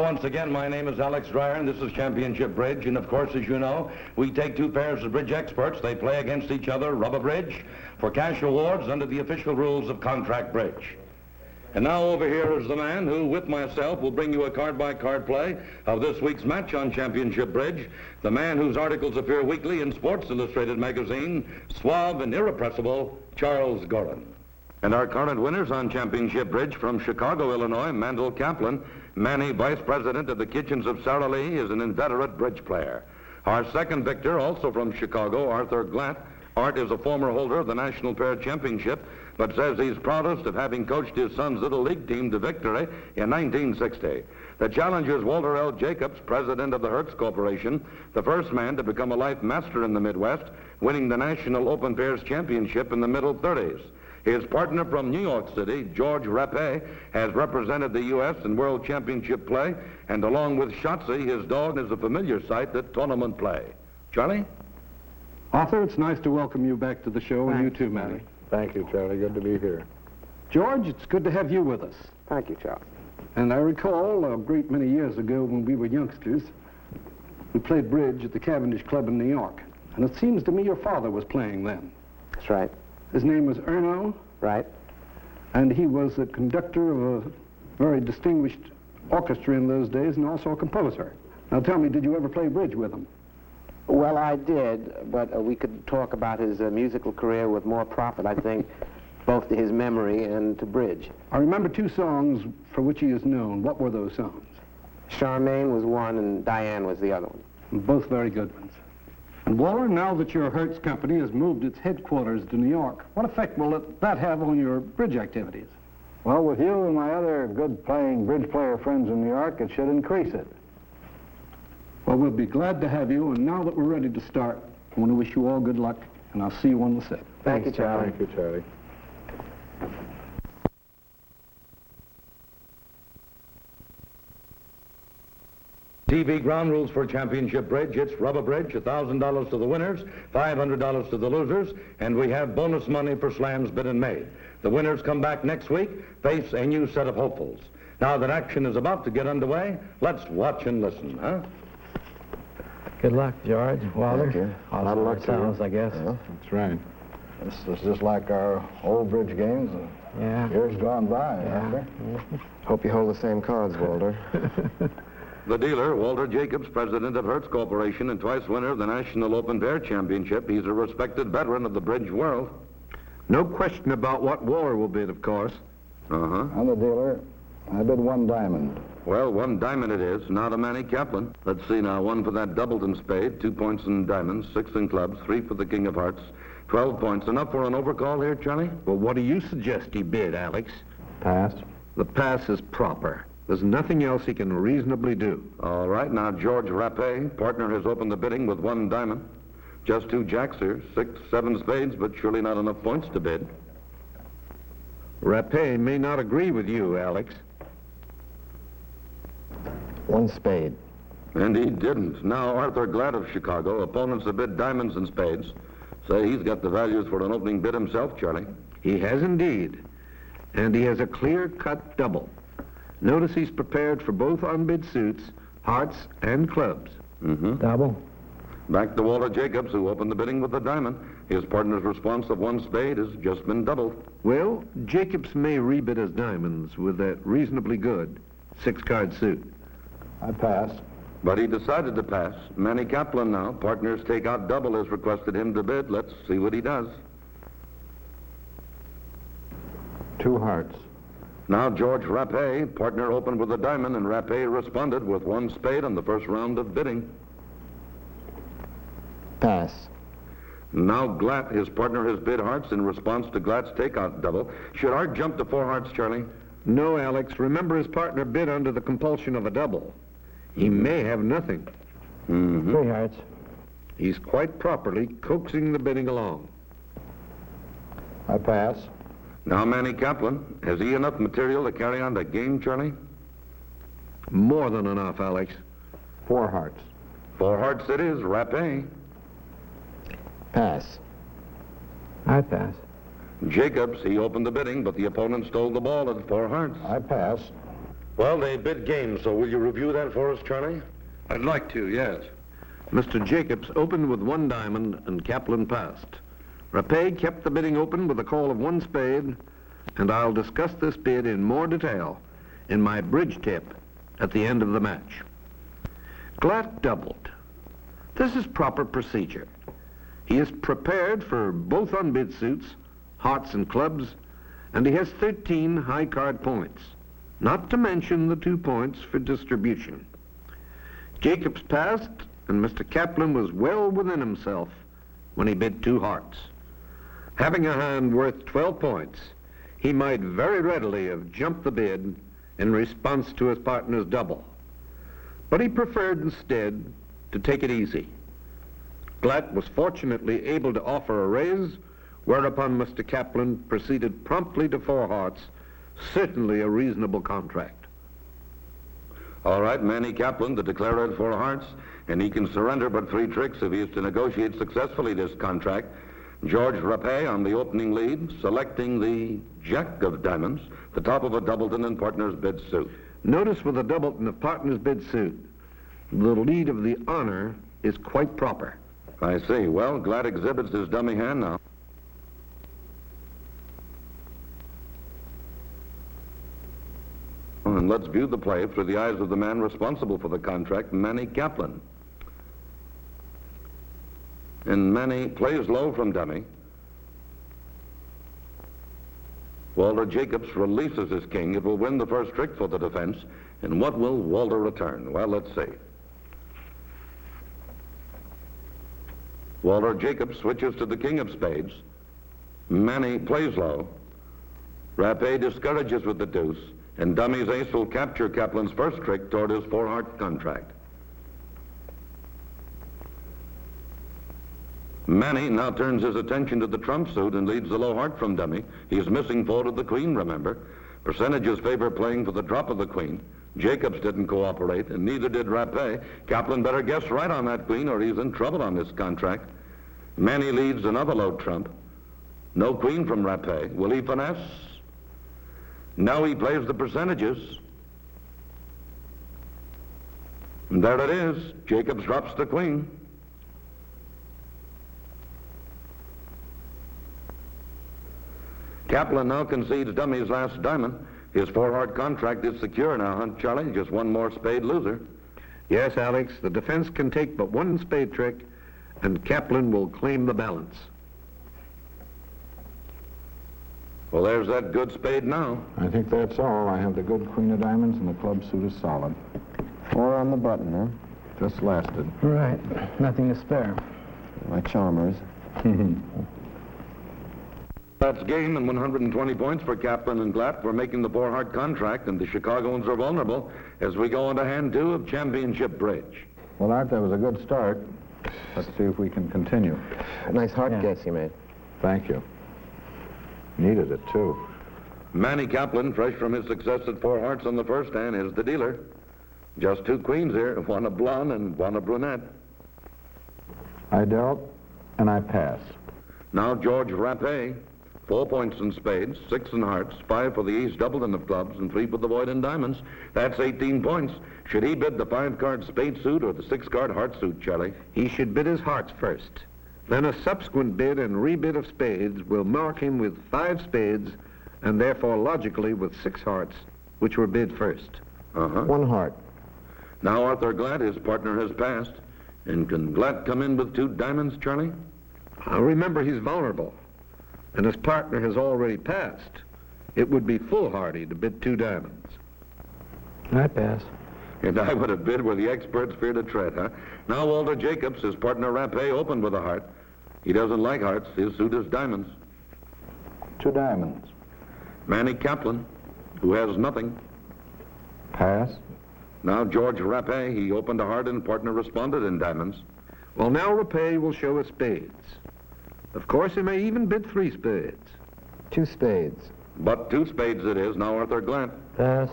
once again, my name is Alex Dreyer, and this is Championship Bridge. And of course, as you know, we take two pairs of bridge experts. They play against each other, rubber bridge, for cash awards under the official rules of contract bridge. And now over here is the man who, with myself, will bring you a card-by-card play of this week's match on Championship Bridge. The man whose articles appear weekly in Sports Illustrated magazine, suave and irrepressible, Charles Gorin. And our current winners on Championship Bridge from Chicago, Illinois, Mandel Kaplan. Manny, vice president of the Kitchens of Sara Lee, is an inveterate bridge player. Our second victor, also from Chicago, Arthur Glatt. Art is a former holder of the National Pair Championship, but says he's proudest of having coached his son's Little League team to victory in 1960. The challenger is Walter L. Jacobs, president of the Hertz Corporation, the first man to become a life master in the Midwest, winning the National Open Pairs Championship in the middle 30s. His partner from New York City, George Rapé, has represented the U.S. in World Championship play, and along with Shotzi, his dog is a familiar sight at tournament play. Charlie? Arthur, it's nice to welcome you back to the show, and you too, Manny. Thank you, Charlie. Good to be here. George, it's good to have you with us. Thank you, Charlie. And I recall a great many years ago when we were youngsters, we played bridge at the Cavendish Club in New York. And it seems to me your father was playing then. That's right. His name was Erno. Right. And he was the conductor of a very distinguished orchestra in those days and also a composer. Now tell me, did you ever play bridge with him? Well, I did, but we could talk about his musical career with more profit, I think, both to his memory and to bridge. I remember two songs for which he is known. What were those songs? Charmaine was one and Diane was the other one. Both very good ones. And Walter, now that your Hertz company has moved its headquarters to New York, what effect will that have on your bridge activities? Well, with you and my other good playing bridge player friends in New York, it should increase it. Well, we'll be glad to have you, and now that we're ready to start, I want to wish you all good luck, and I'll see you on the set. Thank you, Charlie. Thank you, Charlie. TV ground rules for Championship Bridge. It's rubber bridge, $1,000 to the winners, $500 to the losers, and we have bonus money for slams bid and made. The winners come back next week, face a new set of hopefuls. Now that action is about to get underway, let's watch and listen, huh? Good luck, George. Walter. Thank you. A lot of luck to you, I guess. Yeah, that's right. This is just like our old bridge games. Yeah. Years gone by, remember? Hope you hold the same cards, Walter. The dealer, Walter Jacobs, president of Hertz Corporation and twice winner of the National Open Pair Championship. He's a respected veteran of the bridge world. No question about what Walter will bid, of course. Uh-huh. I'm the dealer. I bid one diamond. Well, one diamond it is, now to Manny Kaplan. Let's see now, one for that Doubleton spade, 2 points in diamonds, 6 in clubs, 3 for the King of Hearts, 12 points. Enough for an overcall here, Charlie? Well, what do you suggest he bid, Alex? Pass. The pass is proper. There's nothing else he can reasonably do. All right, now George Rapé, partner, has opened the bidding with one diamond. Just 2 jacks here, 6, 7 spades, but surely not enough points to bid. Rapé may not agree with you, Alex. One spade. And he didn't. Now Arthur Glatt of Chicago, opponents have bid diamonds and spades. Say he's got the values for an opening bid himself, Charlie. He has indeed. And he has a clear-cut double. Notice he's prepared for both unbid suits, hearts, and clubs. Mm-hmm. Double. Back to Walter Jacobs, who opened the bidding with the diamond. His partner's response of one spade has just been doubled. Well, Jacobs may rebid his diamonds with that reasonably good 6-card suit. I pass. But he decided to pass. Manny Kaplan now, partner's take out double, has requested him to bid. Let's see what he does. 2 hearts. Now George Rapé, partner opened with a diamond, and Rapé responded with one spade on the first round of bidding. Pass. Now Glatt, his partner, has bid hearts in response to Glatt's takeout double. Should Art jump to 4 hearts, Charlie? No, Alex. Remember his partner bid under the compulsion of a double. He may have nothing. Mm-hmm. 3 hearts. He's quite properly coaxing the bidding along. I pass. Now Manny Kaplan, has he enough material to carry on the game, Charlie? More than enough, Alex. 4 hearts. 4 hearts it is, Rapé. Pass. I pass. Jacobs, he opened the bidding, but the opponent stole the ball at 4 hearts. I pass. Well, they bid game, so will you review that for us, Charlie? I'd like to, yes. Mr. Jacobs opened with 1 diamond and Kaplan passed. Rapet kept the bidding open with a call of 1 spade, and I'll discuss this bid in more detail in my bridge tip at the end of the match. Glatt doubled. This is proper procedure. He is prepared for both unbid suits, hearts and clubs, and he has 13 high card points, not to mention the 2 points for distribution. Jacobs passed, and Mr. Kaplan was well within himself when he bid 2 hearts. Having a hand worth 12 points, he might very readily have jumped the bid in response to his partner's double. But he preferred instead to take it easy. Glatt was fortunately able to offer a raise, whereupon Mr. Kaplan proceeded promptly to 4 hearts, certainly a reasonable contract. All right, Manny Kaplan, the declarer at 4 hearts, and he can surrender but 3 tricks if he is to negotiate successfully this contract. George Rapet on the opening lead, selecting the Jack of Diamonds, the top of a Doubleton and partner's bid suit. Notice with a Doubleton of partner's bid suit, the lead of the honor is quite proper. I see. Well, Glatt exhibits his dummy hand now. And let's view the play through the eyes of the man responsible for the contract, Manny Kaplan. And Manny plays low from dummy. Walter Jacobs releases his king. It will win the first trick for the defense. And what will Walter return? Well, let's see. Walter Jacobs switches to the king of spades. Manny plays low. Rapet discourages with the deuce. And dummy's ace will capture Kaplan's first trick toward his 4-heart contract. Manny now turns his attention to the trump suit and leads the low heart from dummy. He's missing 4 to the queen, remember. Percentages favor playing for the drop of the queen. Jacobs didn't cooperate, and neither did Rapet. Kaplan better guess right on that queen, or he's in trouble on this contract. Manny leads another low trump. No queen from Rapet. Will he finesse? Now he plays the percentages. And there it is. Jacobs drops the queen. Kaplan now concedes dummy's last diamond. His 4-heart contract is secure now, huh, Charlie? Just 1 more spade loser. Yes, Alex, the defense can take but 1 spade trick, and Kaplan will claim the balance. Well, there's that good spade now. I think that's all. I have the good queen of diamonds, and the club suit is solid. 4 on the button, huh? Just lasted. Right. Nothing to spare. Like Chalmers. That's game and 120 points for Kaplan and Glatt for making the 4-heart contract, and the Chicagoans are vulnerable as we go into hand 2 of championship bridge. Well, Art, that was a good start. Let's see if we can continue. Nice heart guess you made. Thank you. Needed it, too. Manny Kaplan, fresh from his success at 4 hearts on the first hand, is the dealer. Just 2 queens here, 1 a blonde and 1 a brunette. I dealt, and I passed. Now George Rapet, 4 points in spades, 6 in hearts, 5 for the ace Doubleton of clubs, and 3 for the void in diamonds. That's 18 points. Should he bid the 5-card spade suit or the 6-card heart suit, Charlie? He should bid his hearts first. Then a subsequent bid and rebid of spades will mark him with 5 spades, and therefore logically with 6 hearts, which were bid first. 1 heart. Now Arthur Glatt, his partner, has passed. And can Glatt come in with 2 diamonds, Charlie? Remember, he's vulnerable, and his partner has already passed. It would be foolhardy to bid 2 diamonds. I pass. And I would have bid where the experts fear to tread, huh? Now Walter Jacobs, his partner Rapet, opened with a heart. He doesn't like hearts. His suit is diamonds. 2 diamonds. Manny Kaplan, who has nothing. Pass. Now George Rapet, he opened a heart and partner responded in diamonds. Well, now Rapet will show his spades. Of course, he may even bid 3 spades. 2 spades. But 2 spades it is. Now Arthur Glatt. Pass.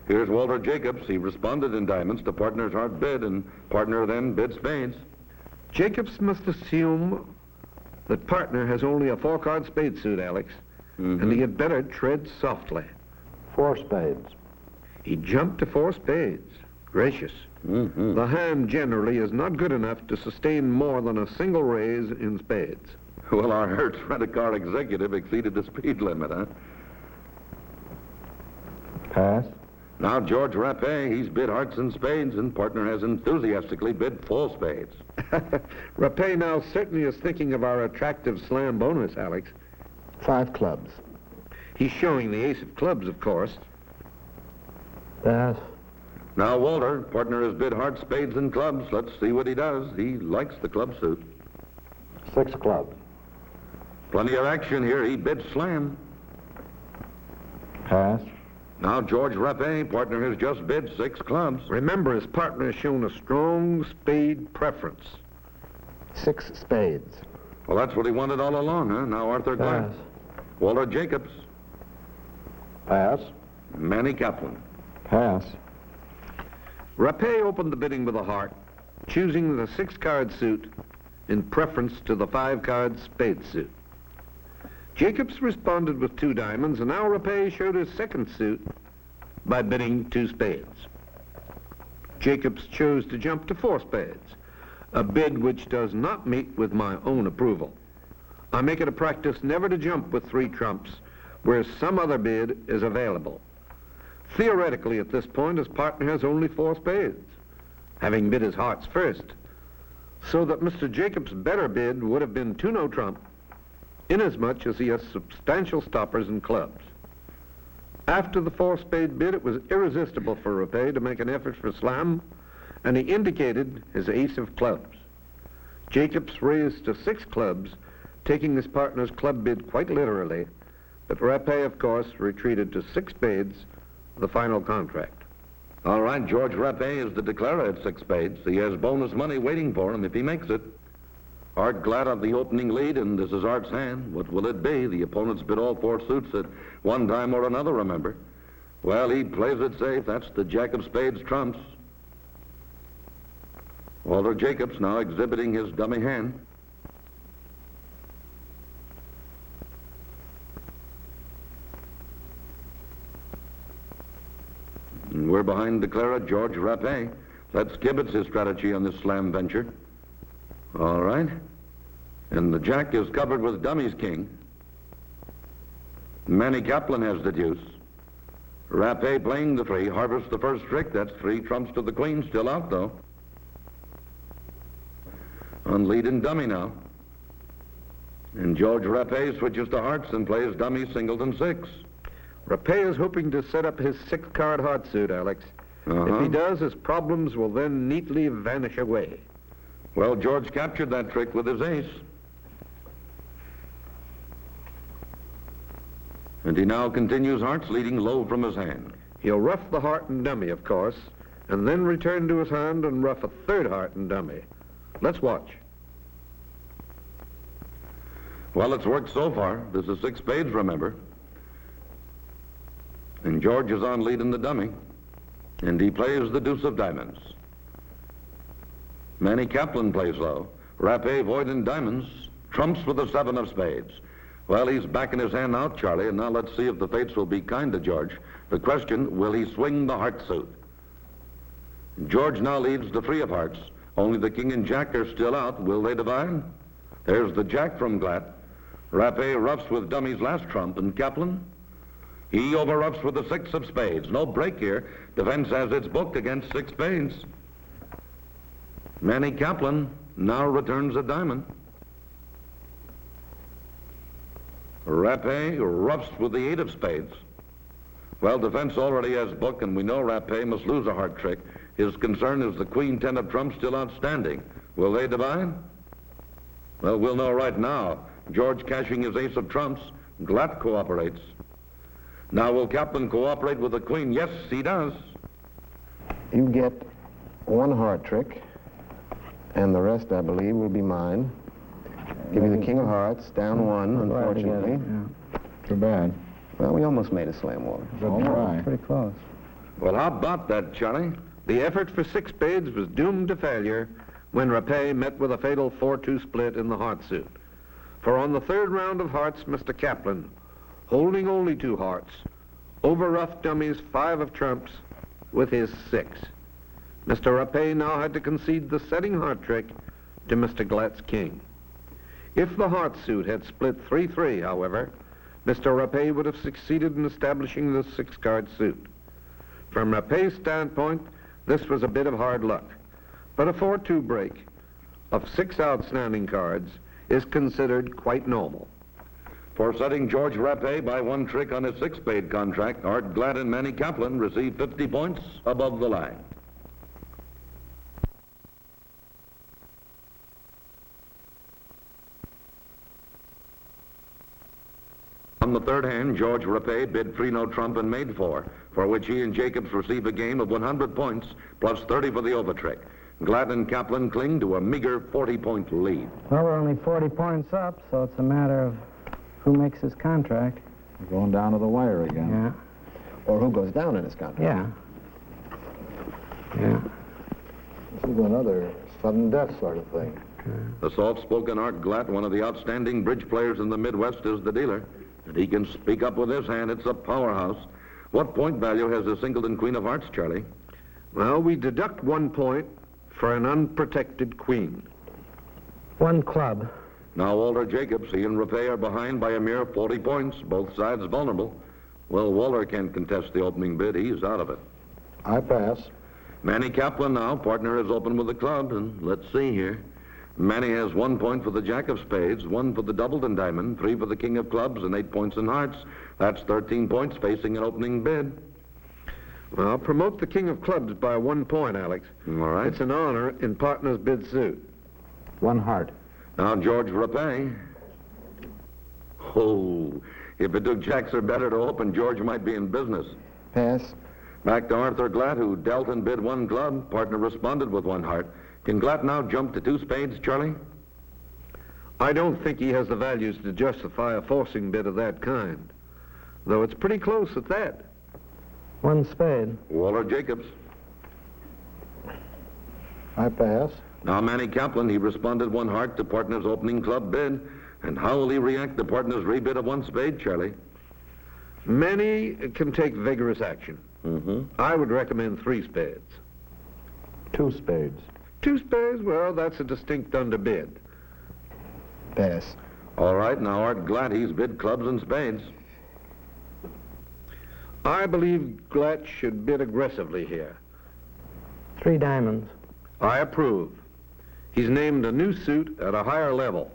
Here's Walter Jacobs. He responded in diamonds to partner's heart bid, and partner then bid spades. Jacobs must assume that partner has only a 4-card spade suit, Alex, and he had better tread softly. 4 spades. He jumped to 4 spades. Gracious. The hand generally is not good enough to sustain more than a single raise in spades. Well, our Hertz rent-a-car executive exceeded the speed limit, huh? Pass. Now, George Rapé, he's bid hearts and spades, and partner has enthusiastically bid full spades. Rapé now certainly is thinking of our attractive slam bonus, Alex. 5 clubs. He's showing the ace of clubs, of course. Pass. Now, Walter, partner has bid hearts, spades, and clubs. Let's see what he does. He likes the club suit. 6 clubs. Plenty of action here. He bid slam. Pass. Now, George Rapé, partner has just bid 6 clubs. Remember, his partner has shown a strong spade preference. 6 spades. Well, that's what he wanted all along, huh? Now, Arthur Glass. Pass. Walter Jacobs. Pass. Manny Kaplan. Pass. Rapé opened the bidding with a heart, choosing the 6-card suit in preference to the 5-card spade suit. Jacobs responded with 2 diamonds, and now Rapé showed his second suit by bidding 2 spades. Jacobs chose to jump to 4 spades, a bid which does not meet with my own approval. I make it a practice never to jump with 3 trumps where some other bid is available. Theoretically, at this point, his partner has only 4 spades, having bid his hearts first, so that Mr. Jacobs' better bid would have been 2 no trump, inasmuch as he has substantial stoppers and clubs. After the 4-spade bid, it was irresistible for Rapé to make an effort for slam, and he indicated his ace of clubs. Jacobs raised to 6 clubs, taking his partner's club bid quite literally, but Rapé, of course, retreated to 6 spades, the final contract. All right, George Rapé is the declarer at 6 spades. He has bonus money waiting for him if he makes it. Art Glad on the opening lead, and this is Art's hand. What will it be? The opponent's bid all 4 suits at one time or another, remember. Well, he plays it safe. That's the Jack of Spades trumps. Walter Jacobs now exhibiting his dummy hand. And we're behind declarer George Rapé. Let's Gibbets his strategy on this slam venture. All right. And the jack is covered with dummies king. Manny Kaplan has the deuce. Rapé playing the 3, harvests the first trick. That's 3 trumps to the queen, still out though. On lead and dummy now. And George Rapé switches to hearts and plays dummy singleton 6. Rapé is hoping to set up his 6-card heart suit, Alex. If he does, his problems will then neatly vanish away. Well, George captured that trick with his ace. And he now continues hearts, leading low from his hand. He'll ruff the heart and dummy, of course, and then return to his hand and ruff a 3rd heart and dummy. Let's watch. Well, it's worked so far. This is 6 spades, remember. And George is on lead in the dummy. And he plays the deuce of diamonds. Manny Kaplan plays low. Rapé void in diamonds. Trumps with the 7 of spades. Well, he's backing his hand out, Charlie, and now let's see if the fates will be kind to George. The question, will he swing the heart suit? George now leads the 3 of hearts. Only the king and jack are still out. Will they divide? There's the jack from Glatt. Rapé roughs with dummy's last trump, and Kaplan? He over-roughs with the 6 of spades. No break here. Defense has its booked against 6 spades. Manny Kaplan now returns a diamond. Rapé roughs with the 8 of spades. Well, defense already has book, and we know Rapé must lose a heart trick. His concern is the queen 10 of trumps still outstanding. Will they divide? Well, we'll know right now. George cashing his ace of trumps. Glatt cooperates. Now, will Kaplan cooperate with the queen? Yes, he does. You get 1 heart trick, and the rest, I believe, will be mine. Give me the king of hearts, down 1, unfortunately. Yeah. Too bad. Well, we almost made a slam, Walter. Good try. Pretty close. Well, how about that, Charlie? The effort for 6 spades was doomed to failure when Rapé met with a fatal 4-2 split in the heart suit. For on the 3rd round of hearts, Mr. Kaplan, holding only 2 hearts, over rough dummies 5 of trumps, with his 6. Mr. Rapet now had to concede the setting heart trick to Mr. Glatt's king. If the heart suit had split 3-3, however, Mr. Rapet would have succeeded in establishing the 6-card suit. From Rapet's standpoint, this was a bit of hard luck, but a 4-2 break of 6 outstanding cards is considered quite normal. For setting George Rapet by 1 trick on his 6-spade contract, Art Glatt and Manny Kaplan received 50 points above the line. On the third hand, George Rapet bid 3-no trump and made 4, for which he and Jacobs received a game of 100 points, plus 30 for the overtrick. Glatt and Kaplan cling to a meager 40-point lead. Well, we're only 40 points up, so it's a matter of who makes his contract. We're going down to the wire again. Yeah. Or who goes down in his contract. Yeah. Yeah. This is another sudden death sort of thing. The soft-spoken Art Glatt, one of the outstanding bridge players in the Midwest, is the dealer. And he can speak up with his hand. It's a powerhouse. What point value has the singleton queen of hearts, Charlie? Well, we deduct 1 point for an unprotected queen. 1 club. Now Walter Jacobs, he and Rapet are behind by a mere 40 points, both sides vulnerable. Well, Walter can't contest the opening bid. He's out of it. I pass. Manny Kaplan now, partner has opened with the club, and let's see here. Manny has 1 point for the jack of spades, 1 for the doubled and diamond, 3 for the king of clubs, and 8 points in hearts. That's 13 points facing an opening bid. Well, promote the king of clubs by 1 point, Alex. All right. It's an honor in partner's bid suit. 1 heart. Now George Rapet. Oh, if it took jacks or better to open, George might be in business. Pass. Back to Arthur Glatt, who dealt and bid 1 club. Partner responded with 1 heart. Can Glatt now jump to 2 spades, Charlie? I don't think he has the values to justify a forcing bid of that kind, though it's pretty close at that. 1 spade. Walter Jacobs. I pass. Now Manny Kaplan, he responded 1 heart to partner's opening club bid. And how will he react to partner's rebid of 1 spade, Charlie? Many can take vigorous action. Mm-hmm. I would recommend 3 spades. 2 spades. 2 spades, well, that's a distinct underbid. Pass. All right, now Art Glatt, he's bid clubs and spades. I believe Glatt should bid aggressively here. 3 diamonds. I approve. He's named a new suit at a higher level,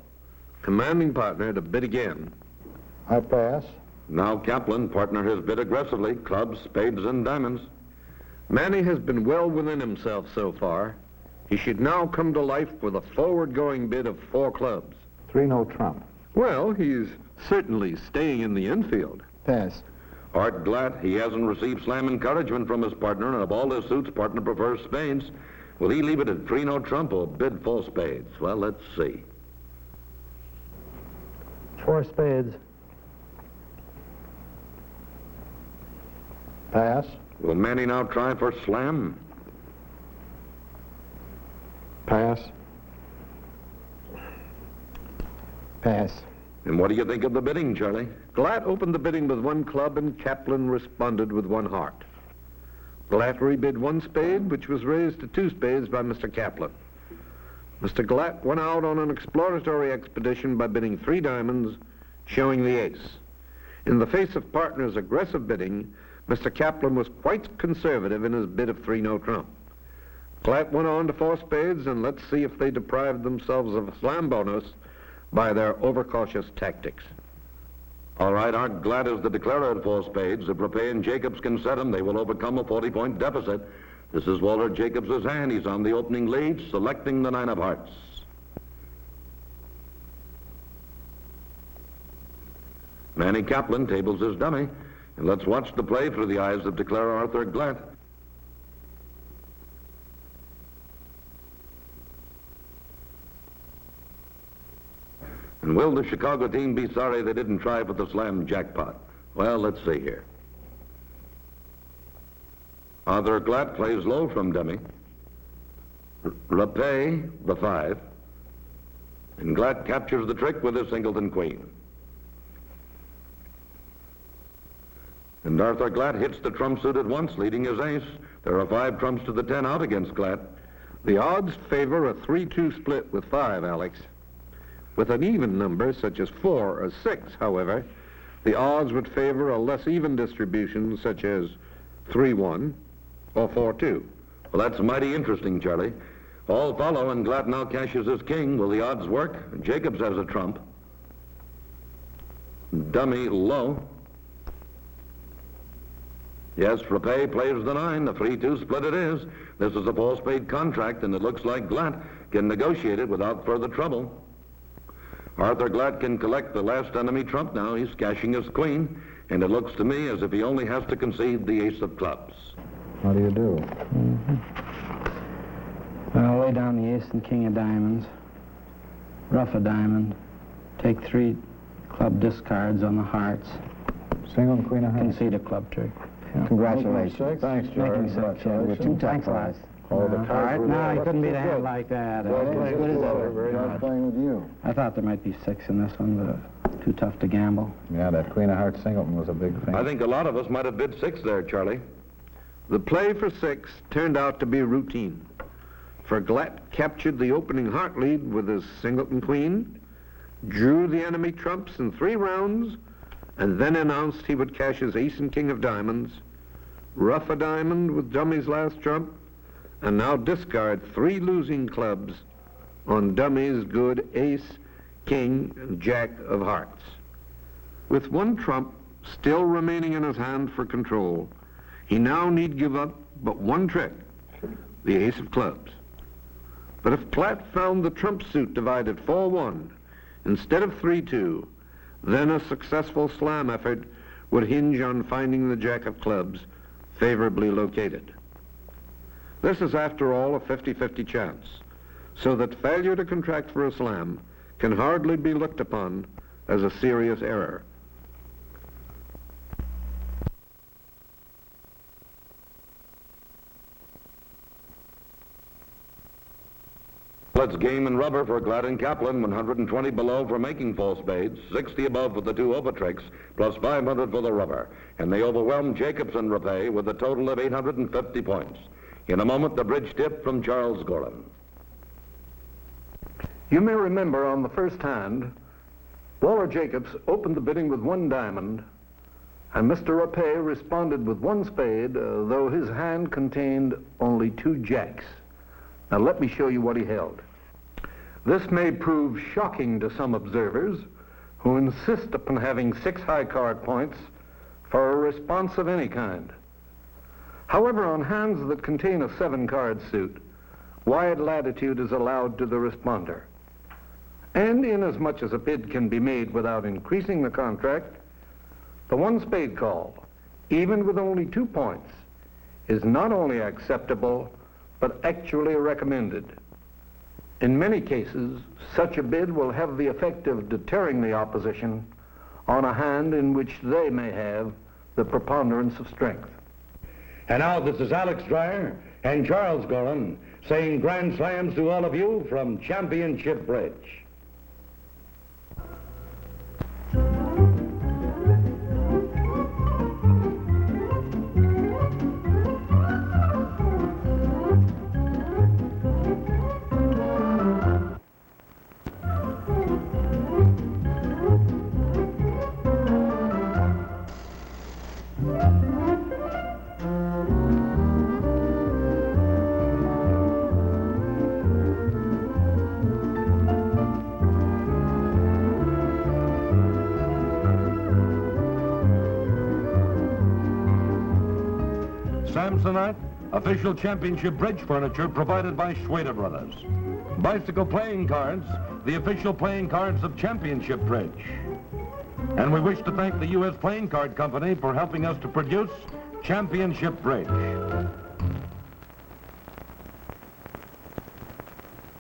commanding partner to bid again. I pass. Now Kaplan, partner has bid aggressively, clubs, spades, and diamonds. Manny has been well within himself so far. He should now come to life with a forward-going bid of 4 clubs. 3-no trump. Well, he's certainly staying in the infield. Pass. Art Glatt, he hasn't received slam encouragement from his partner, and of all his suits, partner prefers spades. Will he leave it at 3-no trump or bid 4 spades? Well, let's see. 4 spades. Pass. Will Manny now try for slam? Pass. Pass. And what do you think of the bidding, Charlie? Glatt opened the bidding with 1 club, and Kaplan responded with 1 heart. Glatt rebid 1 spade, which was raised to 2 spades by Mr. Kaplan. Mr. Glatt went out on an exploratory expedition by bidding 3 diamonds, showing the ace. In the face of partner's aggressive bidding, Mr. Kaplan was quite conservative in his bid of 3-no trump. Glatt went on to 4 spades, and let's see if they deprived themselves of a slam bonus by their overcautious tactics. All right, Art Glatt is the declarer at 4 spades. If Rapet and Jacobs can set him, they will overcome a 40-point deficit. This is Walter Jacobs' hand. He's on the opening lead, selecting the 9 of hearts. Manny Kaplan tables his dummy. And let's watch the play through the eyes of declarer Arthur Glatt. And will the Chicago team be sorry they didn't try for the slam jackpot? Well, let's see here. Arthur Glatt plays low from dummy. Rapet, the 5. And Glatt captures the trick with his singleton queen. And Arthur Glatt hits the trump suit at once, leading his ace. There are 5 trumps to the 10 out against Glatt. The odds favor a 3-2 split with 5, Alex. With an even number, such as 4 or 6, however, the odds would favor a less even distribution, such as 3-1 or 4-2. Well, that's mighty interesting, Charlie. All follow, and Glatt now cashes his king. Will the odds work? Jacobs has a trump. Dummy low. Yes, Rapé plays the 9. The 3-2 split it is. This is a 4-spade contract, and it looks like Glatt can negotiate it without further trouble. Arthur Glatt can collect the last enemy trump now. He's cashing his queen, and it looks to me as if he only has to concede the ace of clubs. What do you do? Well, lay down the ace and king of diamonds, ruff a diamond, take 3 club discards on the hearts, Single and queen of hearts. concede a club trick. Yeah. Congratulations. Thanks, Making George. 6, yeah. You're too tough Thanks a for lot. us. Oh, the All cards right, were no, there. you couldn't beat a That's hand good. like that. Well, Okay. as good as ever. Very God. nice playing with you. I thought there might be 6 in this one, but too tough to gamble. Yeah, that queen of hearts singleton was a big thing. I think a lot of us might have bid 6 there, Charlie. The play for 6 turned out to be routine, for Glatt captured the opening heart lead with his singleton queen, drew the enemy trumps in 3 rounds, and then announced he would cash his ace and king of diamonds, ruff a diamond with dummy's last trump, and now discard 3 losing clubs on dummy's good ace, king, and jack of hearts. With 1 trump still remaining in his hand for control, he now need give up but 1 trick, the ace of clubs. But if Glatt found the trump suit divided 4-1 instead of 3-2, then a successful slam effort would hinge on finding the jack of clubs favorably located. This is, after all, a 50-50 chance, so that failure to contract for a slam can hardly be looked upon as a serious error. It's game and rubber for Glatt and Kaplan, 120 below for making 4 spades, 60 above for the 2 overtricks, plus 500 for the rubber. And they overwhelmed Jacobs and Rapé with a total of 850 points. In a moment, the bridge tip from Charles Gorin. You may remember on the first hand, Waller Jacobs opened the bidding with 1 diamond, and Mr. Rapé responded with 1 spade, though his hand contained only 2 jacks. Now let me show you what he held. This may prove shocking to some observers who insist upon having 6 high card points for a response of any kind. However, on hands that contain a 7-card suit, wide latitude is allowed to the responder. And inasmuch as a bid can be made without increasing the contract, the 1 spade call, even with only 2 points, is not only acceptable, but actually recommended. In many cases, such a bid will have the effect of deterring the opposition on a hand in which they may have the preponderance of strength. And now this is Alex Dreyer and Charles Gorin saying grand slams to all of you from Championship Bridge. Samsonite, official championship bridge furniture provided by Schwader Brothers. Bicycle playing cards, the official playing cards of Championship Bridge. And we wish to thank the U.S. Playing Card Company for helping us to produce Championship Bridge.